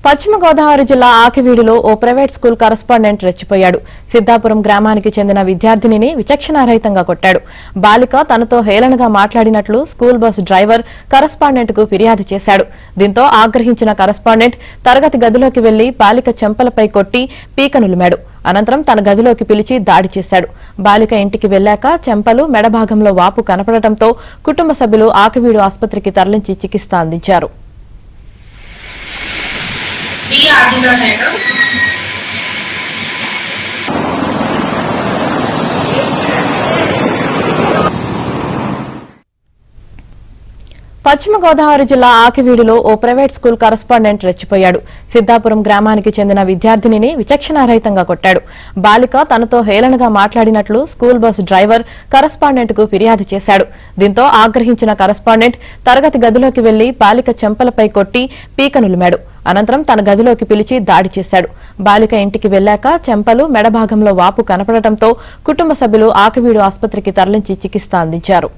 పశ్చిమ గోదావరి జిల్లా ఆకివీడులో ఓ private school correspondent రెచ్చిపోయాడు. సిద్దాపురం గ్రామానికి చెందిన విద్యార్థినిని విచక్షణారహితంగా కొట్టాడు. బాలిక తనతో హేళనగా మాట్లాడినట్లు స్కూల్ బస్ డ్రైవర్ కరస్పాండెంట్ కు ఫిర్యాదు చేశాడు. దీంతో ఆగ్రహించిన కరస్పాండెంట్ తరగతి గదిలోకి వెళ్లి బాలిక చెంపలపై కొట్టి పీకనులిమాడు. అనంతరం తన గదిలోకి పిలిచి దాడి చేశాడు. బాలిక ఇంటికి వెళ్లాక చెంపలు, మెడభాగంలో వాపు కనపడటంతో కుటుంబ సభ్యులు ఆకివీడు ఆసుపత్రికి తరలించి చికిత్స అందించారు. పశ్చిమ గోదావరి జిల్లా ఆకివీడులో ఓ ప్రైవేట్ స్కూల్ కరస్పాండెంట్ రెచ్చిపోయాడు. సిద్దాపురం గ్రామానికి చెందిన విద్యార్థినిని విచక్షణారహితంగా కొట్టాడు. బాలిక తనతో హేళనగా మాట్లాడినట్లు స్కూల్ బస్ డ్రైవర్ కరస్పాండెంట్ కు ఫిర్యాదు చేశాడు. దీంతో ఆగ్రహించిన కరస్పాండెంట్ తరగతి గదిలోకి వెళ్లి బాలిక చెంపలపై కొట్టి పీకనులిమాడు. అనంతరం తన గదిలోకి పిలిచి దాడి చేశాడు. బాలిక ఇంటికి వెళ్లాక చెంపలు, మెడభాగంలో వాపు కనపడటంతో కుటుంబ సభ్యులు ఆకివీడు ఆసుపత్రికి తరలించి చికిత్స అందించారు.